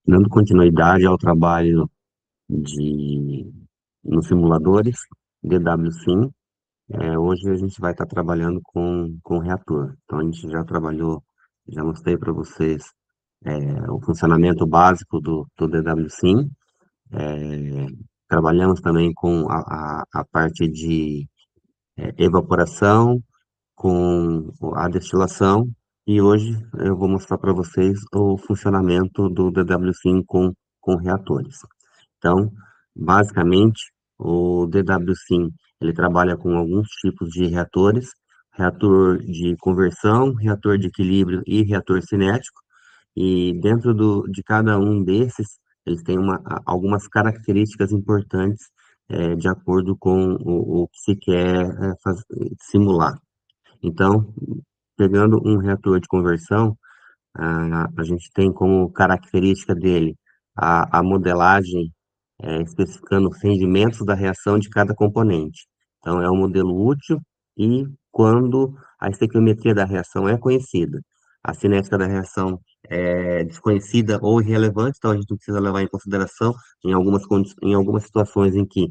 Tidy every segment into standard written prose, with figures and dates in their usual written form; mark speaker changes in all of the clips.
Speaker 1: Dando continuidade ao trabalho de nos simuladores DWSim, hoje a gente vai estar trabalhando com reator. Então a gente já trabalhou, já mostrei para vocês o funcionamento básico do DWSim. É, trabalhamos também com a parte de evaporação, com a destilação, e hoje eu vou mostrar para vocês o funcionamento do DWSim com reatores. Então, basicamente, o DWSim, ele trabalha com alguns tipos de reatores: reator de conversão, reator de equilíbrio e reator cinético. E dentro de cada um desses, eles têm algumas características importantes, de acordo com o que se quer simular. Então, pegando um reator de conversão, a gente tem como característica dele a modelagem, especificando os rendimentos da reação de cada componente. Então, é um modelo útil e quando a estequiometria da reação é conhecida. A cinética da reação é desconhecida ou irrelevante, então a gente não precisa levar em consideração em algumas situações em que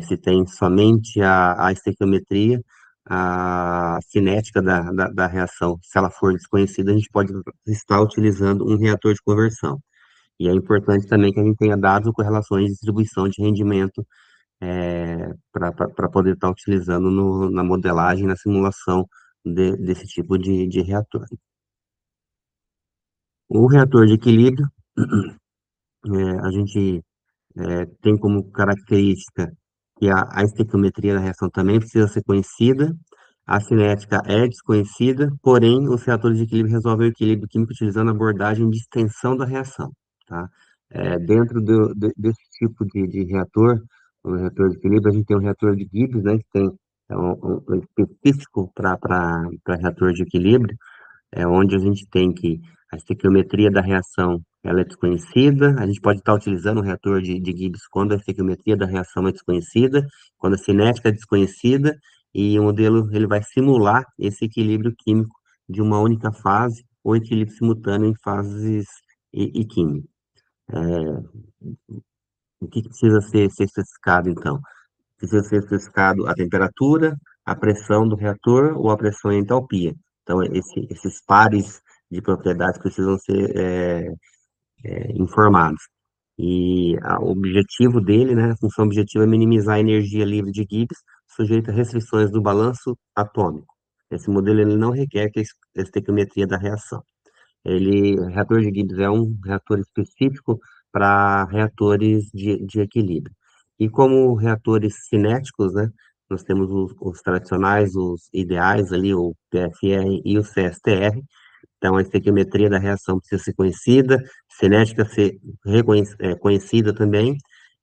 Speaker 1: se tem somente a estequiometria, a cinética da reação, se ela for desconhecida, a gente pode estar utilizando um reator de conversão. E é importante também que a gente tenha dados ou correlações de distribuição de rendimento para poder estar utilizando na modelagem, na simulação desse tipo de reator. O reator de equilíbrio, a gente tem como característica que a estequiometria da reação também precisa ser conhecida, a cinética é desconhecida, porém, os reatores de equilíbrio resolvem o equilíbrio químico utilizando a abordagem de extensão da reação, tá? Dentro desse tipo de reator, o reator de equilíbrio, a gente tem um reator de Gibbs, né, que tem um específico para reator de equilíbrio, onde a gente tem que a estequiometria da reação ela é desconhecida, a gente pode estar utilizando o reator de Gibbs quando a estequiometria da reação é desconhecida, quando a cinética é desconhecida, e o modelo ele vai simular esse equilíbrio químico de uma única fase ou equilíbrio simultâneo em fases e química. O que precisa ser especificado, então? Precisa ser especificado a temperatura, a pressão do reator ou a pressão e a entalpia. Então, esses pares de propriedades precisam ser informados. E o objetivo dele, né, a função objetiva é minimizar a energia livre de Gibbs, sujeita a restrições do balanço atômico. Esse modelo ele não requer que a estequiometria da reação. Reator de Gibbs é um reator específico para reatores de equilíbrio. E como reatores cinéticos, né, nós temos os tradicionais, os ideais ali, o PFR e o CSTR. Então, a estequiometria da reação precisa ser conhecida, cinética ser conhecida também,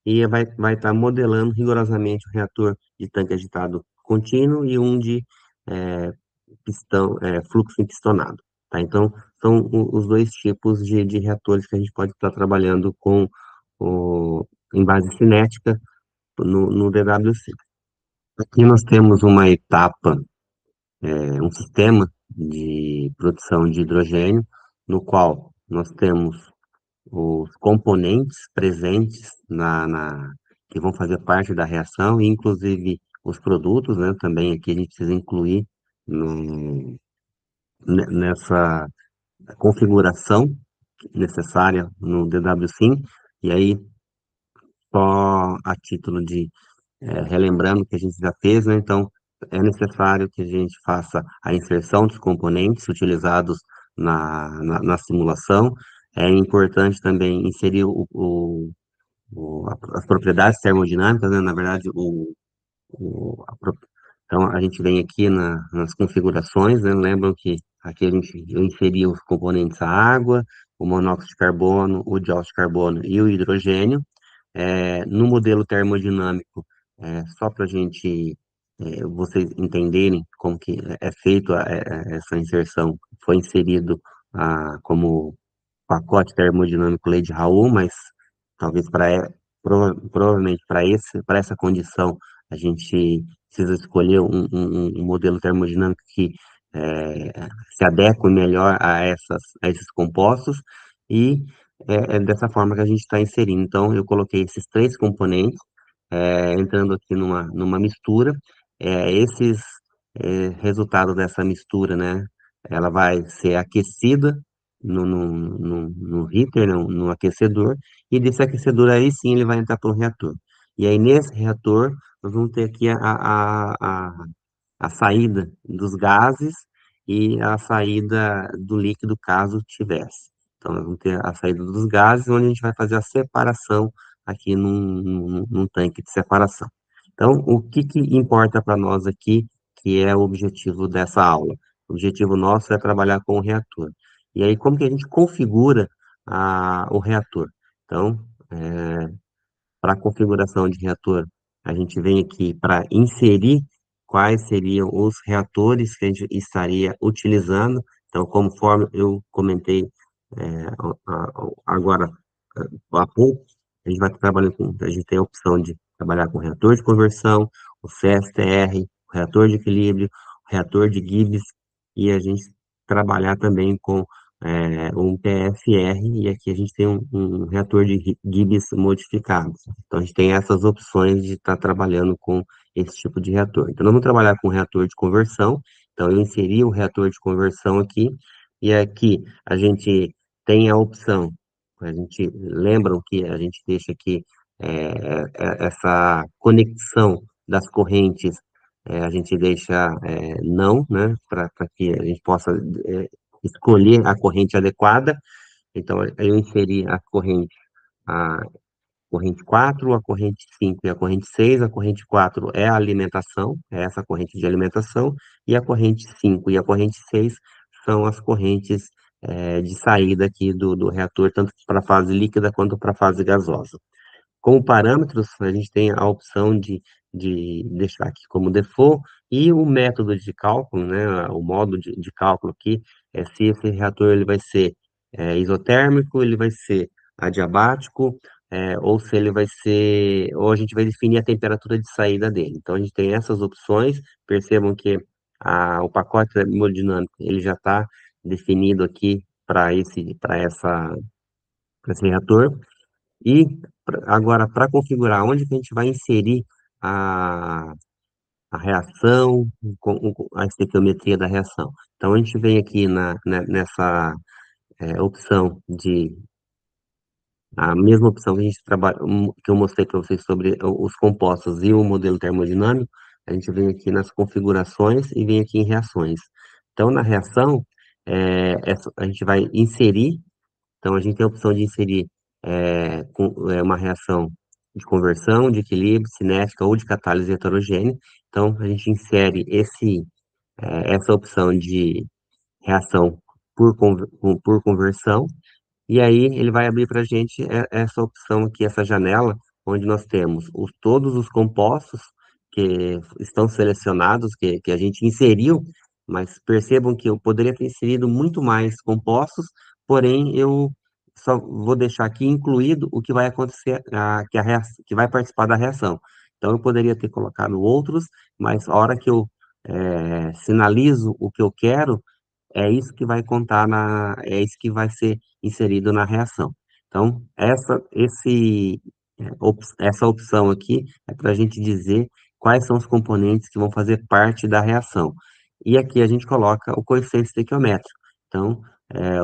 Speaker 1: e vai estar modelando rigorosamente o reator de tanque agitado contínuo e um de eh, fluxo empistonado. Tá? Então, são os dois tipos de reatores que a gente pode estar trabalhando em base cinética no DWC. Aqui nós temos uma etapa, um sistema de produção de hidrogênio, no qual nós temos os componentes presentes que vão fazer parte da reação, e inclusive os produtos, né? Também aqui a gente precisa incluir no, nessa configuração necessária no DWSim, e aí, só a título de relembrando o que a gente já fez, né? Então, é necessário que a gente faça a inserção dos componentes utilizados na simulação. É importante também inserir as propriedades termodinâmicas, né? Na verdade, então, a gente vem aqui nas configurações, né? Lembram que aqui eu inseri os componentes a água, o monóxido de carbono, o dióxido de carbono e o hidrogênio. No modelo termodinâmico, só para a gente, vocês entenderem como que é feito essa inserção, foi inserido como pacote termodinâmico Lei de Raoult, mas talvez provavelmente para essa condição a gente precisa escolher um modelo termodinâmico que se adeque melhor a esses compostos, e é dessa forma que a gente está inserindo. Então, eu coloquei esses três componentes, entrando aqui numa mistura. Esses resultados dessa mistura, né? Ela vai ser aquecida no heater, no aquecedor, e desse aquecedor aí sim ele vai entrar para o reator. E aí nesse reator, nós vamos ter aqui a saída dos gases e a saída do líquido, caso tivesse. Então, nós vamos ter a saída dos gases, onde a gente vai fazer a separação aqui num tanque de separação. Então, o que que importa para nós aqui, que é o objetivo dessa aula? O objetivo nosso é trabalhar com o reator. E aí, como que a gente configura o reator? Então, para a configuração de reator, a gente vem aqui para inserir quais seriam os reatores que a gente estaria utilizando. Então, conforme eu comentei agora há pouco, a gente vai trabalhar a gente tem a opção de trabalhar com reator de conversão, o CSTR, o reator de equilíbrio, o reator de Gibbs, e a gente trabalhar também com um PFR, e aqui a gente tem um reator de Gibbs modificado. Então, a gente tem essas opções de estar trabalhando com esse tipo de reator. Então, nós vamos trabalhar com reator de conversão. Então, eu inseri o reator de conversão aqui, e aqui a gente tem a opção, a gente lembram que a gente deixa aqui essa conexão das correntes, a gente deixa não, né, para que a gente possa escolher a corrente adequada. Então, eu inseri a corrente 4, a corrente 5 e a corrente 6. A corrente 4 é a alimentação, é essa corrente de alimentação, e a corrente 5 e a corrente 6 são as correntes de saída aqui do reator, tanto para a fase líquida quanto para a fase gasosa. Como parâmetros, a gente tem a opção de deixar aqui como default e o método de cálculo, né, o modo de cálculo aqui, é se esse reator ele vai ser isotérmico, ele vai ser adiabático, ou se ele vai ser, ou a gente vai definir a temperatura de saída dele. Então, a gente tem essas opções, percebam que o pacote termodinâmico, ele já está definido aqui para esse reator, e agora, para configurar onde que a gente vai inserir a, a reação, a estequiometria da reação. Então, a gente vem aqui nessa opção a mesma opção que a gente trabalha, que eu mostrei para vocês sobre os compostos e o modelo termodinâmico, a gente vem aqui nas configurações e vem aqui em reações. Então, na reação, a gente vai inserir. Então, a gente tem a opção de inserir uma reação de conversão, de equilíbrio, cinética ou de catálise heterogênea. Então, a gente insere essa opção de reação por conversão, e aí ele vai abrir para a gente essa opção aqui, essa janela, onde nós temos todos os compostos que estão selecionados, que a gente inseriu, mas percebam que eu poderia ter inserido muito mais compostos, porém eu só vou deixar aqui incluído o que vai acontecer, que vai participar da reação. Então eu poderia ter colocado outros, mas a hora que eu sinalizo o que eu quero, é isso que vai ser inserido na reação. Então, essa opção aqui é para a gente dizer quais são os componentes que vão fazer parte da reação. E aqui a gente coloca o coeficiente estequiométrico. Então,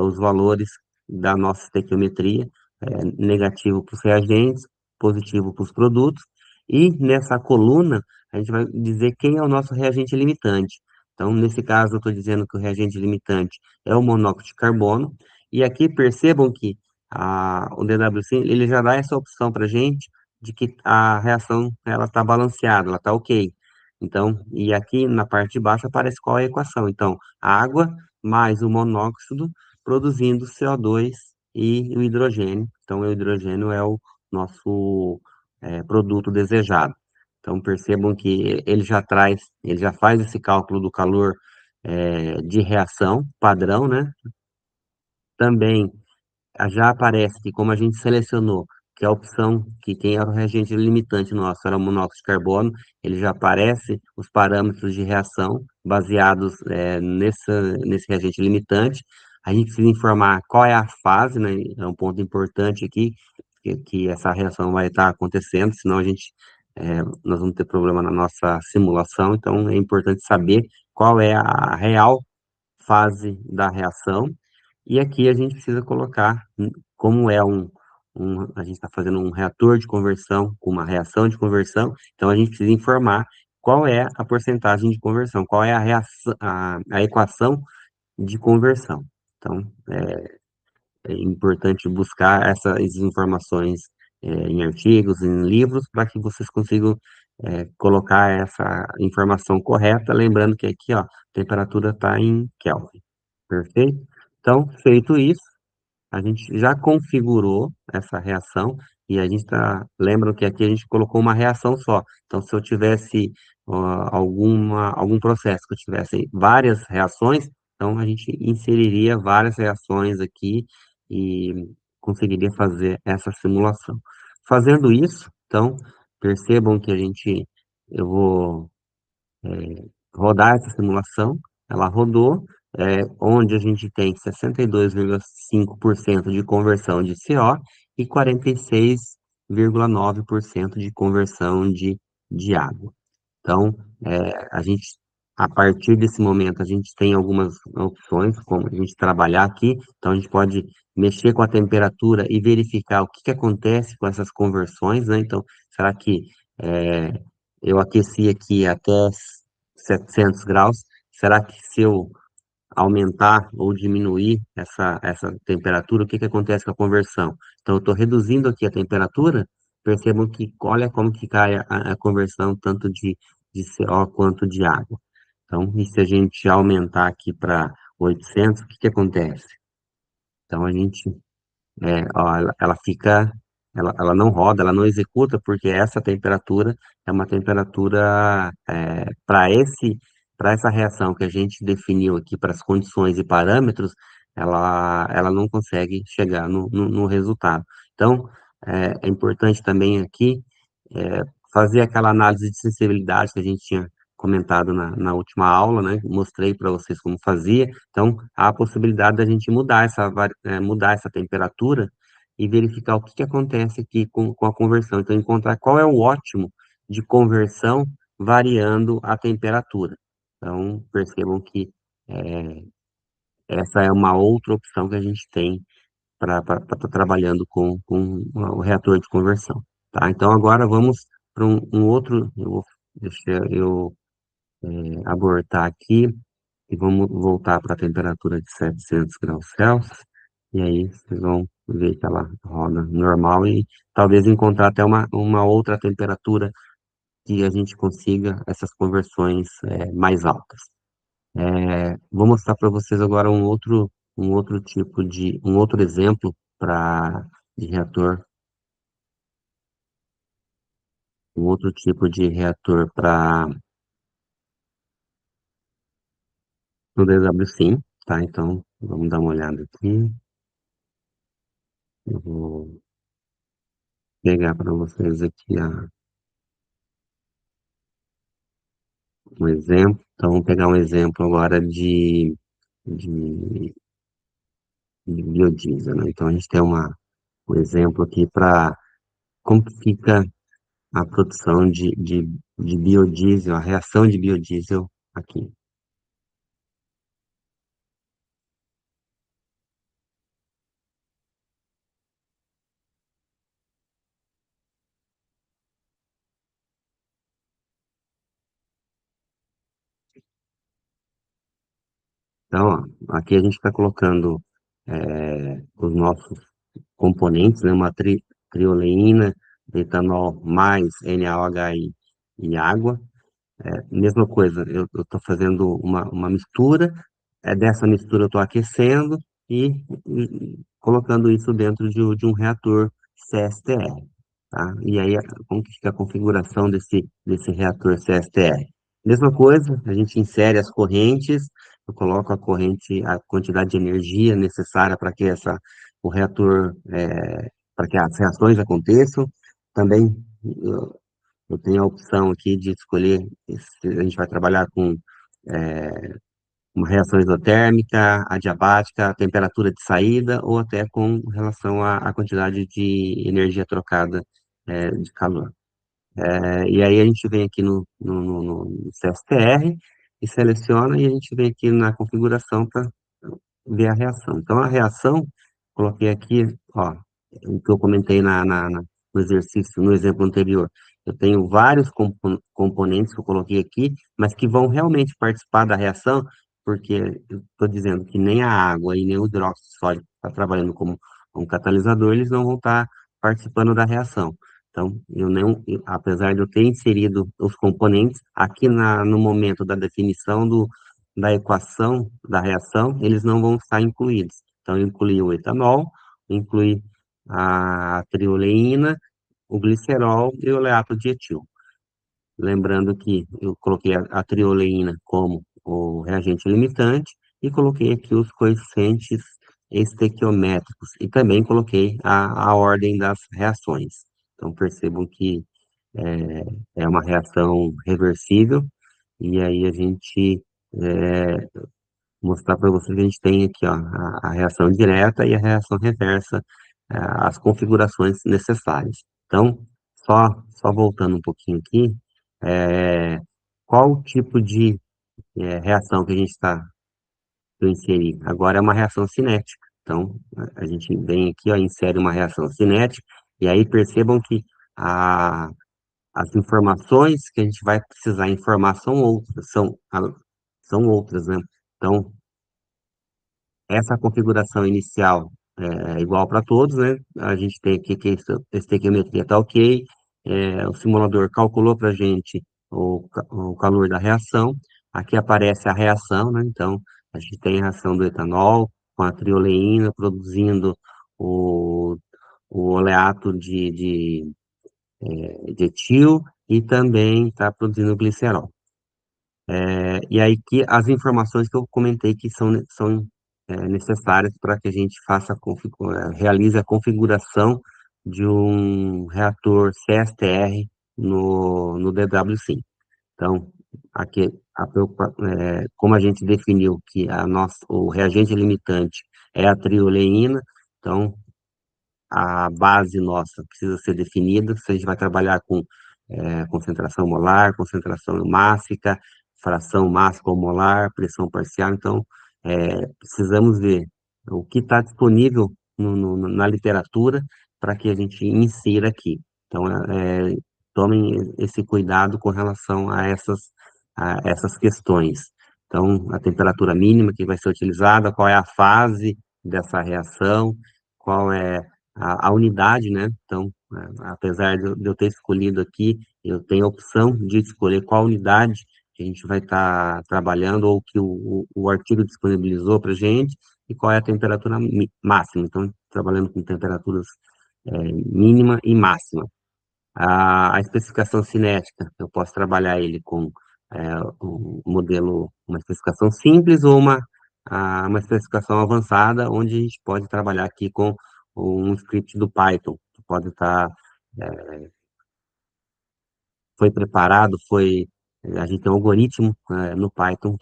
Speaker 1: os valores da nossa estequiometria, negativo para os reagentes, positivo para os produtos, e nessa coluna a gente vai dizer quem é o nosso reagente limitante. Então, nesse caso, eu estou dizendo que o reagente limitante é o monóxido de carbono, e aqui percebam que o DWC ele já dá essa opção para a gente de que a reação ela está balanceada, ela está ok. Então, e aqui na parte de baixo aparece qual é a equação. Então, água mais o monóxido produzindo CO2 e o hidrogênio. Então, o hidrogênio é o nosso produto desejado. Então, percebam que ele já faz esse cálculo do calor de reação padrão, né? Também já aparece que, como a gente selecionou, que a opção que quem era o reagente limitante nosso era o monóxido de carbono, ele já aparece os parâmetros de reação baseados nesse reagente limitante. A gente precisa informar qual é a fase, né? É um ponto importante aqui, que essa reação vai estar acontecendo, senão nós vamos ter problema na nossa simulação. Então, é importante saber qual é a real fase da reação. E aqui a gente precisa colocar como a gente está fazendo um reator de conversão com uma reação de conversão, então a gente precisa informar qual é a porcentagem de conversão, qual é a equação de conversão. Então, é importante buscar essas informações em artigos, em livros, para que vocês consigam colocar essa informação correta, lembrando que aqui, ó, a temperatura está em Kelvin, perfeito? Então, feito isso, a gente já configurou essa reação e a gente lembra que aqui a gente colocou uma reação só. Então, se eu tivesse algum processo que eu tivesse várias reações, então a gente inseriria várias reações aqui e conseguiria fazer essa simulação. Fazendo isso, então, percebam que eu vou rodar essa simulação, ela rodou, onde a gente tem 62,5% de conversão de CO e 46,9% de conversão de água. Então, a gente, a partir desse momento, a gente tem algumas opções, como a gente trabalhar aqui, então a gente pode mexer com a temperatura e verificar o que que acontece com essas conversões, né? Então, será que é, eu aqueci aqui até 700 graus, será que se eu aumentar ou diminuir essa temperatura, o que que acontece com a conversão? Então, eu estou reduzindo aqui a temperatura, percebam que, olha como que cai a conversão tanto de CO quanto de água. Então, e se a gente aumentar aqui para 800, o que que acontece? Então, ó, ela fica, ela não roda, ela não executa, porque essa temperatura é uma temperatura para essa reação que a gente definiu aqui para as condições e parâmetros, ela não consegue chegar no resultado. Então, é importante também aqui é, fazer aquela análise de sensibilidade que a gente tinha comentado na última aula, né? Mostrei para vocês como fazia. Então, há a possibilidade da gente mudar essa temperatura e verificar o que que acontece aqui com a conversão. Então, encontrar qual é o ótimo de conversão variando a temperatura. Então, percebam que é, essa é uma outra opção que a gente tem para estar trabalhando com o reator de conversão. Tá? Então, agora vamos para um outro. Deixa eu abortar aqui e vamos voltar para a temperatura de 700 graus Celsius. E aí vocês vão ver que ela roda normal e talvez encontrar até uma outra temperatura que a gente consiga essas conversões mais altas. Vou mostrar para vocês agora um outro exemplo de reator, um outro tipo de reator para o DWSim, tá? Então, vamos dar uma olhada aqui. Eu vou pegar para vocês aqui um exemplo. Então, vamos pegar um exemplo agora de, de biodiesel, né? Então, a gente tem um exemplo aqui para como que fica a produção de biodiesel, a reação de biodiesel aqui. Então, ó, aqui a gente está colocando os nossos componentes, né? Uma trioleína, etanol mais NaOH e água. Mesma coisa, eu estou fazendo uma mistura, dessa mistura eu estou aquecendo e colocando isso dentro de um reator CSTR, tá? E aí, como que fica a configuração desse reator CSTR? Mesma coisa, a gente insere as correntes, eu coloco a corrente, a quantidade de energia necessária para que o reator, para que as reações aconteçam. Também eu tenho a opção aqui de escolher se a gente vai trabalhar com uma reação isotérmica, adiabática, temperatura de saída, ou até com relação à quantidade de energia trocada, de calor. E aí a gente vem aqui no CSTR e seleciona, e a gente vem aqui na configuração para ver a reação. Então, a reação, coloquei aqui, ó, o que eu comentei no exercício, no exemplo anterior. Eu tenho vários componentes que eu coloquei aqui, mas que vão realmente participar da reação, porque eu estou dizendo que nem a água e nem o hidróxido de sódio está trabalhando como catalisador, eles não vão estar participando da reação. Então, apesar de eu ter inserido os componentes, aqui no momento da definição da equação da reação, eles não vão estar incluídos. Então, eu incluí o etanol, incluí a trioleína, o glicerol e o oleato de etil. Lembrando que eu coloquei a trioleína como o reagente limitante e coloquei aqui os coeficientes estequiométricos e também coloquei a ordem das reações. Então, percebam que é uma reação reversível e aí a gente mostrar para vocês que a gente tem aqui, ó, a reação direta e a reação reversa, as configurações necessárias. Então, só voltando um pouquinho aqui, é, qual o tipo de reação que a gente está inserir? Agora é uma reação cinética. Então, a gente vem aqui, ó, insere uma reação cinética, e aí percebam que a, as informações que a gente vai precisar informar são outras, né? Então, essa configuração inicial é igual para todos, né? A gente tem aqui que essa estequiometria está ok, o simulador calculou para a gente o calor da reação, aqui aparece a reação, né? Então, a gente tem a reação do etanol com a trioleína produzindo o, o oleato de etil e também está produzindo glicerol. E aí que as informações que eu comentei que são necessárias para que a gente realize a configuração de um reator CSTR no DW5. Então, aqui, como a gente definiu que o reagente limitante é a trioleína, então a base nossa precisa ser definida, se a gente vai trabalhar com concentração molar, concentração mássica, fração mássica ou molar, pressão parcial, então precisamos ver o que está disponível na literatura para que a gente insira aqui. Então, tomem esse cuidado com relação a essas questões. Então, a temperatura mínima que vai ser utilizada, qual é a fase dessa reação, qual é a unidade, né? Então, apesar de eu ter escolhido aqui, eu tenho a opção de escolher qual unidade que a gente vai estar trabalhando ou que o artigo disponibilizou para a gente e qual é a temperatura máxima. Então, trabalhando com temperaturas mínima e máxima. A especificação cinética, eu posso trabalhar ele com um modelo, uma especificação simples ou uma especificação avançada, onde a gente pode trabalhar aqui com um script do Python, que pode estar, foi preparado, a gente tem um algoritmo no Python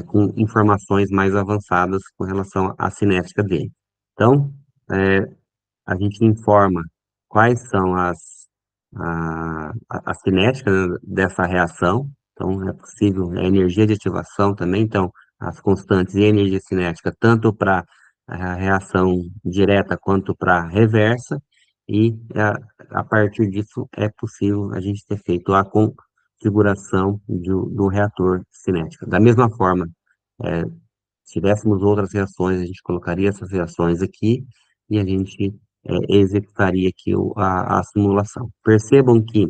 Speaker 1: com informações mais avançadas com relação à cinética dele. Então, é, a gente informa quais são a cinética, né, dessa reação. Então, é possível a energia de ativação também. Então, as constantes e a energia cinética, tanto para a reação direta quanto para a reversa. E a partir disso é possível a gente ter feito a configuração do reator cinético. Da mesma forma, é, se tivéssemos outras reações, a gente colocaria essas reações aqui e a gente executaria aqui a simulação. Percebam que,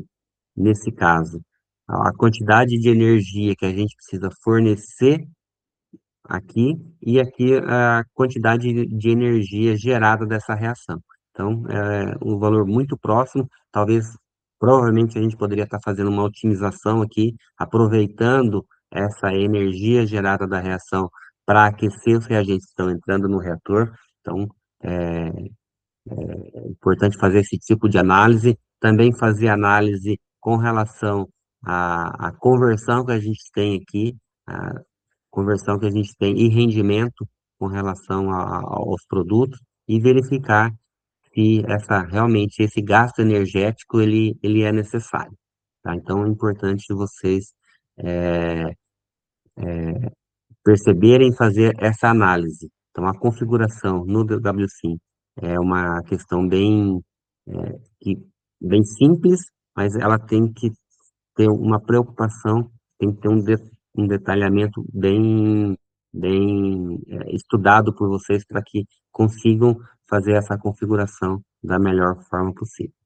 Speaker 1: nesse caso, a quantidade de energia que a gente precisa fornecer aqui e aqui a quantidade de energia gerada dessa reação. Então, é um valor muito próximo, talvez, provavelmente a gente poderia estar fazendo uma otimização aqui, aproveitando essa energia gerada da reação para aquecer os reagentes que estão entrando no reator. Então, é é importante fazer esse tipo de análise, também fazer análise com relação à conversão que a gente tem aqui, conversão que a gente tem e rendimento com relação aos produtos e verificar se realmente esse gasto energético ele é necessário, tá? Então é importante vocês é, perceberem e fazer essa análise. Então a configuração no DWSim é uma questão bem simples, mas ela tem que ter uma preocupação, tem que ter um detalhamento bem estudado por vocês para que consigam fazer essa configuração da melhor forma possível.